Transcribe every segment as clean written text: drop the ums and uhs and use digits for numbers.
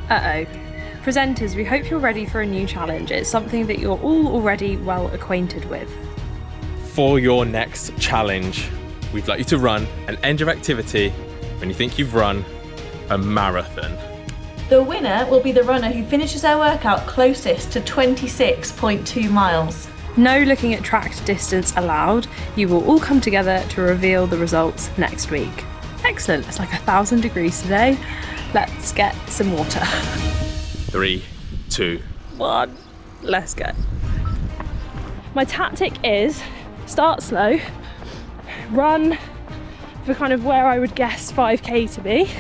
Uh-oh. Presenters, we hope you're ready for a new challenge. It's something that you're all already well acquainted with. For your next challenge, we'd like you to run and end your activity when you think you've run a marathon. The winner will be the runner who finishes their workout closest to 26.2 miles. No looking at tracked distance allowed. You will all come together to reveal the results next week. Excellent, it's like 1,000 degrees today. Let's get some water. 3, 2, 1, let's go. My tactic is start slow, run for kind of where I would guess 5k to be,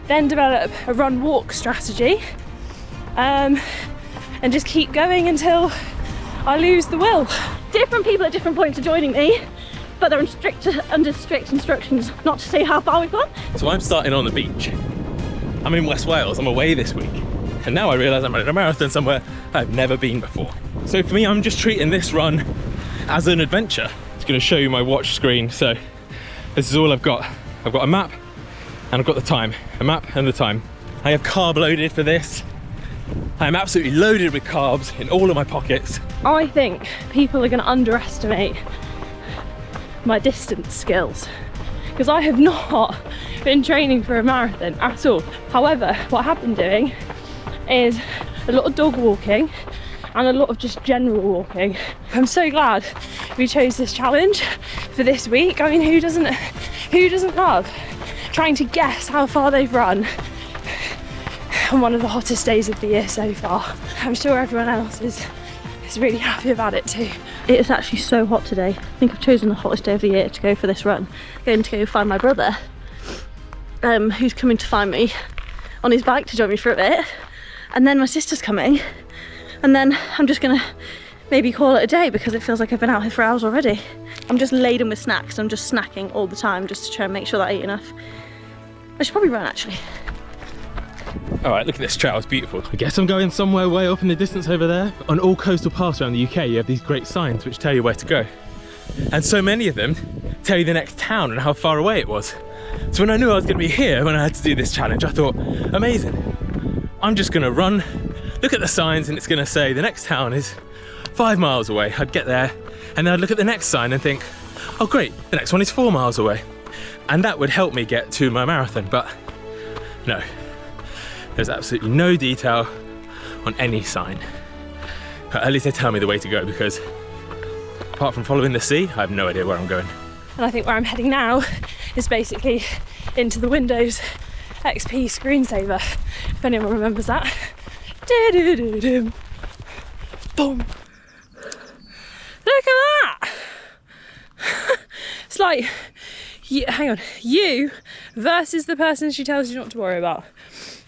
then develop a run-walk strategy, and just keep going until I lose the will. Different people at different points are joining me, but they're under strict instructions not to say how far we've gone. So I'm starting on the beach. I'm in West Wales, I'm away this week. And now I realise I'm running a marathon somewhere I've never been before. So for me, I'm just treating this run as an adventure. It's going to show you my watch screen. So this is all I've got. I've got a map and I've got the time. A map and the time. I have carb loaded for this. I am absolutely loaded with carbs in all of my pockets. I think people are going to underestimate my distance skills because I have not been training for a marathon at all. However, what I have been doing is a lot of dog walking and a lot of just general walking. I'm so glad we chose this challenge for this week. I mean, who doesn't love trying to guess how far they've run on one of the hottest days of the year so far? I'm sure everyone else is really happy about it too. It is actually so hot today. I think I've chosen the hottest day of the year to go for this run. I'm going to go find my brother, who's coming to find me on his bike to join me for a bit. And then my sister's coming. And then I'm just gonna maybe call it a day because it feels like I've been out here for hours already. I'm just laden with snacks. I'm just snacking all the time just to try and make sure that I eat enough. I should probably run actually. All right, look at this trail, it's beautiful. I guess I'm going somewhere way up in the distance over there. On all coastal paths around the UK, you have these great signs which tell you where to go. And so many of them tell you the next town and how far away it was. So when I knew I was gonna be here when I had to do this challenge, I thought, amazing. I'm just gonna run, look at the signs, and it's gonna say the next town is 5 miles away. I'd get there, and then I'd look at the next sign and think, oh great, the next one is 4 miles away. And that would help me get to my marathon, but no. There's absolutely no detail on any sign. But at least they tell me the way to go, because apart from following the sea, I have no idea where I'm going. And I think where I'm heading now is basically into the Windows XP screensaver, if anyone remembers that. Boom. Look at that! It's like, hang on, you versus the person she tells you not to worry about.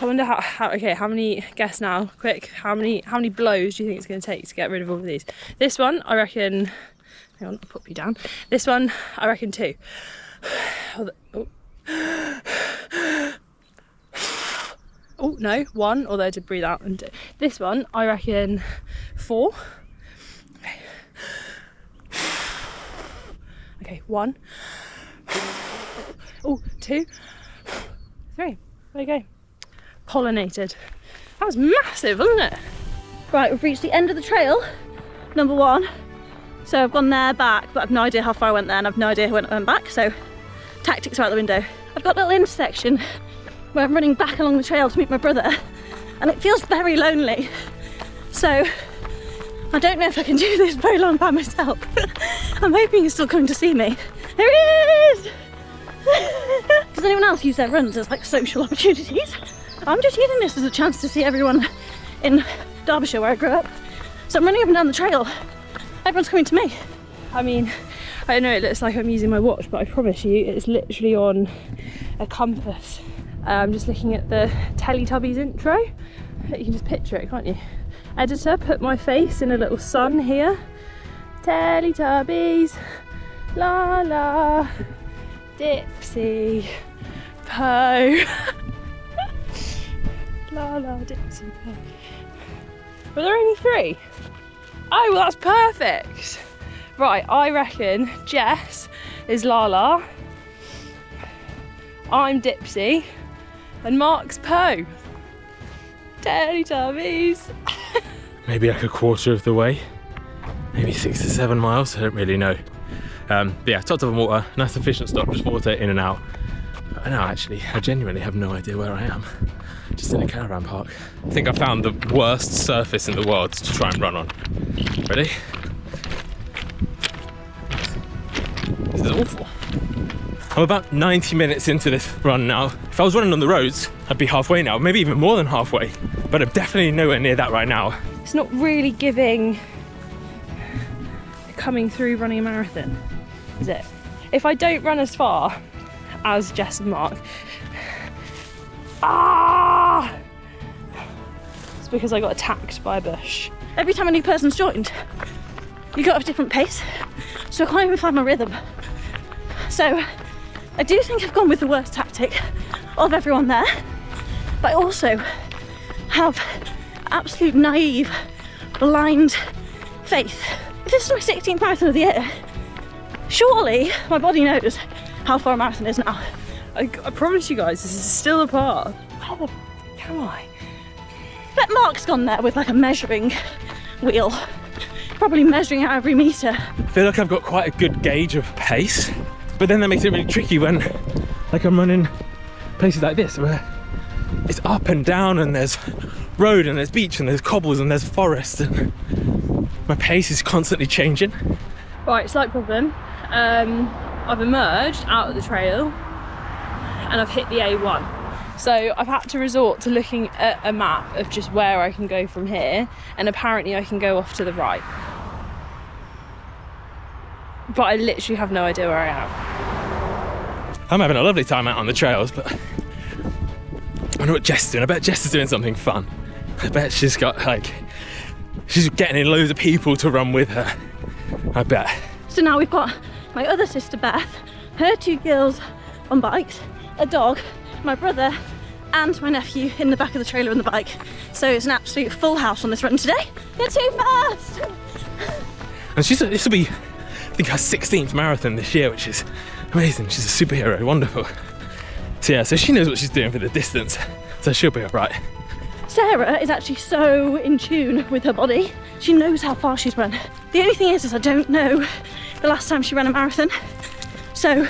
I wonder how many, guess now, quick, how many blows do you think it's going to take to get rid of all of these? This one, I reckon, hang on, I'll pop you down. This one, I reckon 2. Oh no, 1, although I did breathe out. And this one, I reckon 4. Okay, 1. Oh, 2. 3. There you go. Pollinated. That was massive, wasn't it? Right, we've reached the end of the trail, number 1. So I've gone there, back, but I've no idea how far I went there and I've no idea when I went back, so tactics are out the window. I've got a little intersection where I'm running back along the trail to meet my brother, and it feels very lonely. So I don't know if I can do this very long by myself. I'm hoping he's still coming to see me. There he is! Does anyone else use their runs as like social opportunities? I'm just using this as a chance to see everyone in Derbyshire where I grew up. So I'm running up and down the trail. Everyone's coming to me. I mean, I know it looks like I'm using my watch, but I promise you it's literally on a compass. I'm just looking at the Teletubbies intro. You can just picture it, can't you? Editor, put my face in a little sun here. Teletubbies, la la, Dipsy, Poe. La la, Dipsy, Poe. Were there only 3? Oh, well that's perfect. Right, I reckon Jess is Lala, I'm Dipsy, and Mark's Poe. Teletubbies. Maybe like a quarter of the way. Maybe 6 to 7 miles, I don't really know. But yeah, top of water, nice efficient stop, just water in and out. But no, actually, I genuinely have no idea where I am. Just in a caravan park. I think I found the worst surface in the world to try and run on. Ready? This is awful. I'm about 90 minutes into this run now. If I was running on the roads, I'd be halfway now, maybe even more than halfway. But I'm definitely nowhere near that right now. It's not really giving coming through running a marathon, is it? If I don't run as far as Jess and Mark, it's because I got attacked by a bush. Every time a new person's joined, you go at a different pace, so I can't even find my rhythm. So I do think I've gone with the worst tactic of everyone there, but I also have absolute naive, blind faith. If this is my 16th marathon of the year, surely my body knows how far a marathon is now. I promise you guys, this is still a part. Where the f am I? But Mark's gone there with like a measuring wheel, probably measuring out every metre. I feel like I've got quite a good gauge of pace, but then that makes it really tricky when like I'm running places like this where it's up and down and there's road and there's beach and there's cobbles and there's forest and my pace is constantly changing. Right, slight problem. I've emerged out of the trail and I've hit the A1. So I've had to resort to looking at a map of just where I can go from here, and apparently I can go off to the right. But I literally have no idea where I am. I'm having a lovely time out on the trails, but I wonder what Jess is doing. I bet Jess is doing something fun. I bet she's got like, she's getting in loads of people to run with her. I bet. So now we've got my other sister Beth, her 2 girls on bikes, a dog, my brother and my nephew in the back of the trailer on the bike. So it's an absolute full house on this run today. You're too fast! And this will be, I think, her 16th marathon this year, which is amazing. She's a superhero, wonderful. So yeah, so she knows what she's doing for the distance, so she'll be all right. Sarah is actually so in tune with her body. She knows how far she's run. The only thing is I don't know the last time she ran a marathon. So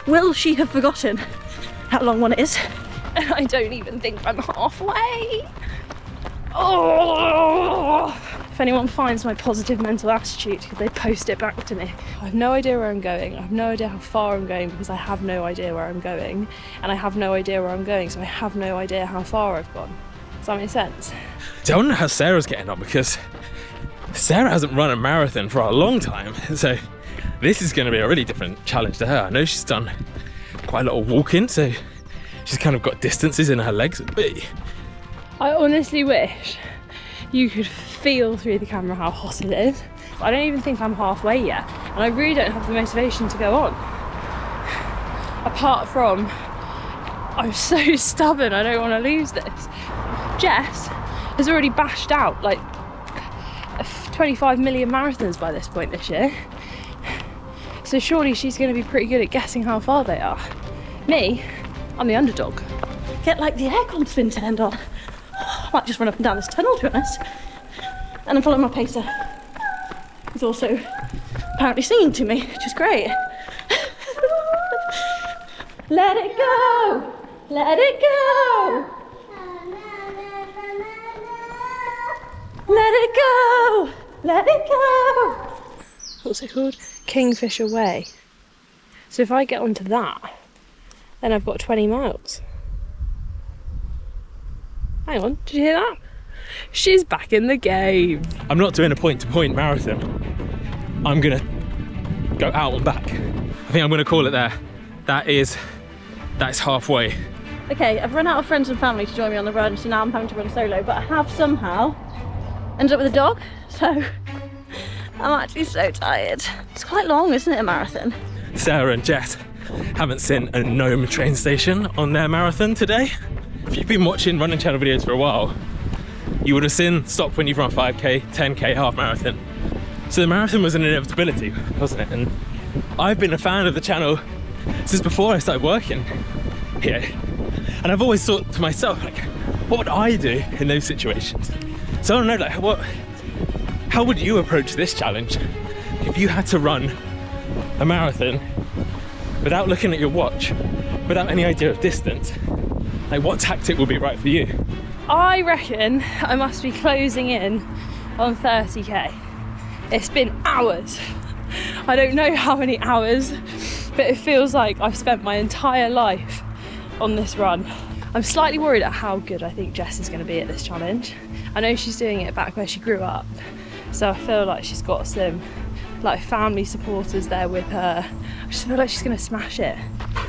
will she have forgotten how long one is? And I don't even think I'm halfway. Oh! If anyone finds my positive mental attitude, could they post it back to me? I have no idea where I'm going. I have no idea how far I'm going because I have no idea where I'm going. And I have no idea where I'm going, so I have no idea how far I've gone. Does that make sense? So I wonder how Sarah's getting on, because Sarah hasn't run a marathon for a long time. So this is going to be a really different challenge to her. I know she's done quite a lot of walking, so she's kind of got distances in her legs. But I honestly wish you could feel through the camera how hot it is. I don't even think I'm halfway yet, and I really don't have the motivation to go on. Apart from, I'm so stubborn, I don't want to lose this. Jess has already bashed out like 25 million marathons by this point this year. So surely she's going to be pretty good at guessing how far they are. Me, I'm the underdog. Get like the aircon's been turned on. I might just run up and down this tunnel, to be honest. And I'm following my pacer, who's also apparently singing to me, which is great. Let it go! Let it go! Let it go! Let it go! What's it called? Kingfisher Way. So if I get onto that, then I've got 20 miles. Hang on, did you hear that? She's back in the game. I'm not doing a point-to-point marathon. I'm gonna go out and back. I think I'm gonna call it there. That's halfway. Okay, I've run out of friends and family to join me on the run, so now I'm having to run solo, but I have somehow ended up with a dog, so I'm actually so tired. It's quite long, isn't it, a marathon? Sarah and Jess haven't seen a gnome train station on their marathon today. If you've been watching running channel videos for a while, you would have seen stop when you've run 5k, 10k, half marathon. So the marathon was an inevitability, wasn't it? And I've been a fan of the channel since before I started working here. And I've always thought to myself, like, what would I do in those situations? So I don't know, like, how would you approach this challenge if you had to run a marathon without looking at your watch, without any idea of distance? Like, what tactic would be right for you? I reckon I must be closing in on 30k. It's been hours. I don't know how many hours, but it feels like I've spent my entire life on this run. I'm slightly worried at how good I think Jess is going to be at this challenge. I know she's doing it back where she grew up, so I feel like she's got some like family supporters there with her. I just feel like she's going to smash it.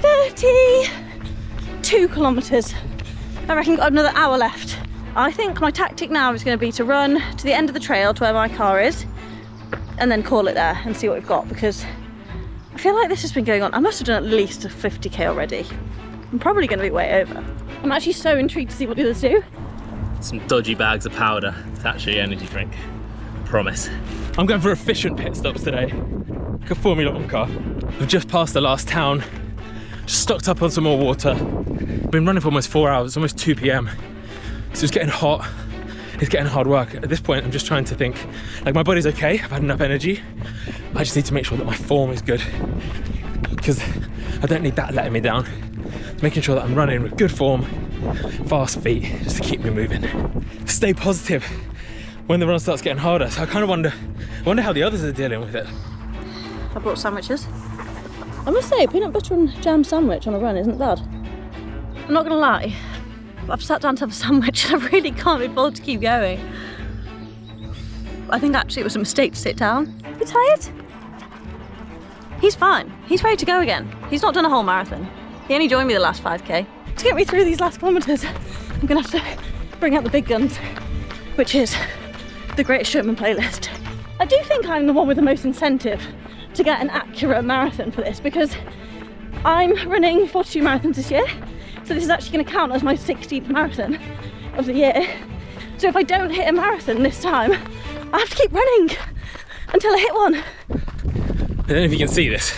32 kilometres. I reckon got another hour left. I think my tactic now is going to be to run to the end of the trail to where my car is and then call it there and see what we've got, because I feel like this has been going on. I must have done at least a 50k already. I'm probably going to be way over. I'm actually so intrigued to see what the others do. Some dodgy bags of powder. It's actually energy drink. Promise. I'm going for efficient pit stops today, like a Formula 1 car. We've just passed the last town, just stocked up on some more water. Been running for almost 4 hours, it's almost 2 p.m. So it's getting hot, it's getting hard work. At this point, I'm just trying to think, like, my body's okay, I've had enough energy. I just need to make sure that my form is good, because I don't need that letting me down. Making sure that I'm running with good form, fast feet, just to keep me moving. Stay positive when the run starts getting harder. So I kind of wonder how the others are dealing with it. I brought sandwiches. I must say, peanut butter and jam sandwich on a run isn't bad. I'm not gonna lie, I've sat down to have a sandwich and I really can't be bothered to keep going. I think actually it was a mistake to sit down. You tired? He's fine. He's ready to go again. He's not done a whole marathon. He only joined me the last 5k. To get me through these last kilometres, I'm gonna have to bring out the big guns, which is the Greatest Showman playlist. I do think I'm the one with the most incentive to get an accurate marathon for this, because I'm running 42 marathons this year, so this is actually going to count as my 16th marathon of the year. So if I don't hit a marathon this time, I have to keep running until I hit one. I don't know if you can see this,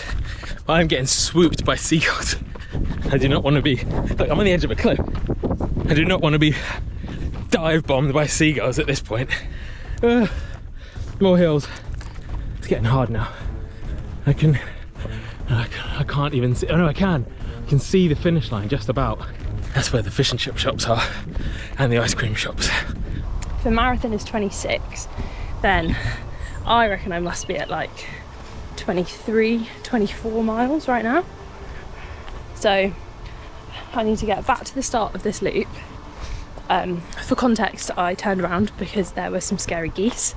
but I'm getting swooped by seagulls. I do not want to be, look, I'm on the edge of a cliff. I do not want to be dive bombed by seagulls at this point. More hills. It's getting hard now. I can't even see, oh no I can. I can see the finish line just about. That's where the fish and chip shops are and the ice cream shops. If the marathon is 26, then I reckon I must be at like 23, 24 miles right now. So I need to get back to the start of this loop. For context, I turned around because there were some scary geese,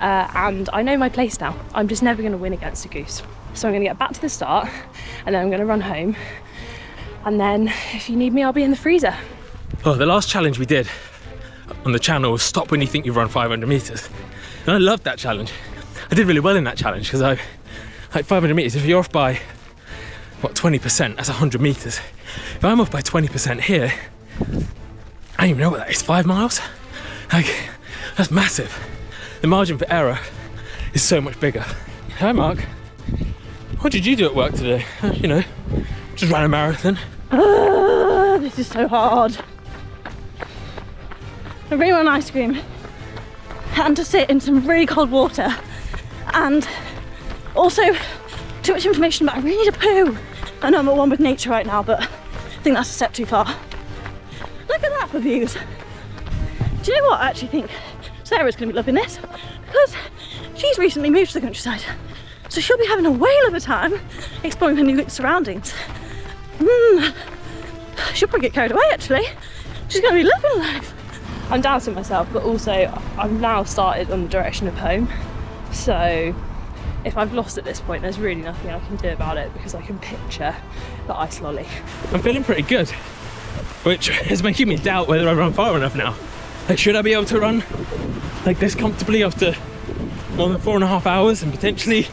and I know my place now. I'm just never going to win against a goose. So I'm going to get back to the start, and then I'm going to run home, and then if you need me, I'll be in the freezer. Oh, the last challenge we did on the channel was stop when you think you've run 500 meters. And I loved that challenge. I did really well in that challenge, because I, like 500 meters, if you're off by, what, 20%, that's 100 meters. If I'm off by 20% here, I don't even know what that is, 5 miles? Like, that's massive. The margin for error is so much bigger. Hi Mark, what did you do at work today? You know, just ran a marathon. This is so hard. I really want an ice cream and to sit in some really cold water, and also too much information, but I really need a poo. I know I'm at one with nature right now, but I think that's a step too far. Look at that for views. Do you know what? I actually think Sarah's going to be loving this, because she's recently moved to the countryside, so she'll be having a whale of a time exploring her new surroundings. She'll probably get carried away actually. She's going to be loving life. I'm doubting myself, but also I've now started on the direction of home. So if I've lost at this point, there's really nothing I can do about it, because I can picture the ice lolly. I'm feeling pretty good, which is making me doubt whether I run far enough now. Like, should I be able to run like this comfortably after more than 4.5 hours and potentially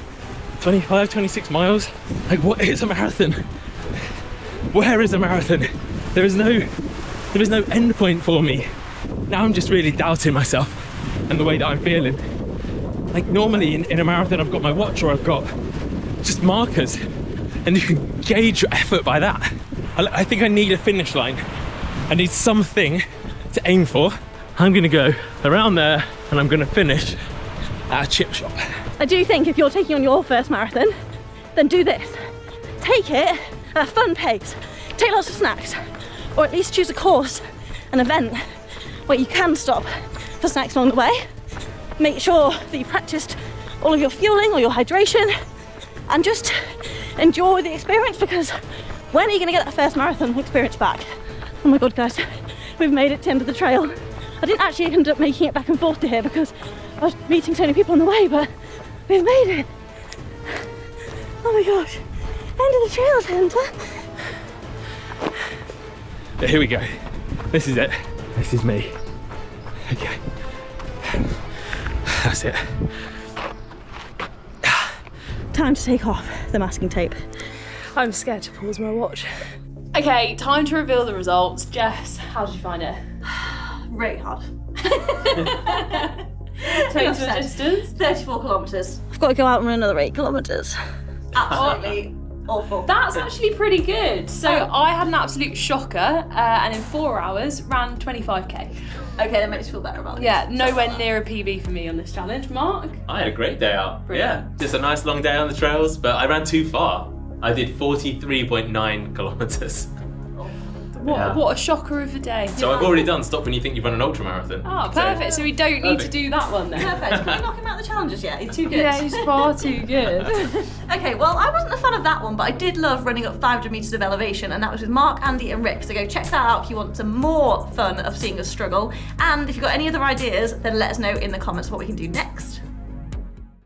25, 26 miles? Like, what is a marathon? Where is a marathon? There is no end point for me. Now I'm just really doubting myself and the way that I'm feeling. Like, normally in a marathon I've got my watch, or I've got just markers, and you can gauge your effort by that. I think I need a finish line. I need something to to aim for. I'm gonna go around there and I'm gonna finish at a chip shop. I do think if you're taking on your first marathon, then do this. Take it at a fun pace. Take lots of snacks, or at least choose a course, an event where you can stop for snacks along the way. Make sure that you practiced all of your fueling or your hydration and just enjoy the experience, because when are you going to get that first marathon experience back? Oh my god guys, we've made it to the end of the trail. I didn't actually end up making it back and forth to here because I was meeting so many people on the way, but we've made it. Oh my gosh, end of the trail centre. Here we go. This is it. This is me. Okay. That's it. Time to take off the masking tape. I'm scared to pause my watch. Okay, time to reveal the results. Jess, how did you find it? Really hard. Total distance? 34 kilometres. I've got to go out and run another 8 kilometres. Absolutely awful. That's actually pretty good. So I had an absolute shocker and in 4 hours ran 25k. Okay, that makes me feel better about it. Yeah, nowhere near a PB for me on this challenge. Mark? I had a great day out. Brilliant. Yeah, just a nice long day on the trails, but I ran too far. I did 43.9 kilometres. What a shocker of a day. So I've already done stop when you think you've run an ultra marathon. Oh, perfect. So we don't need to do that one then. Perfect. Can you knock him out of the challenges yet? He's too good. Yeah, he's far too good. Okay, well, I wasn't a fan of that one, but I did love running up 500 metres of elevation, and that was with Mark, Andy and Rick. So go check that out if you want some more fun of seeing us struggle. And if you've got any other ideas, then let us know in the comments what we can do next.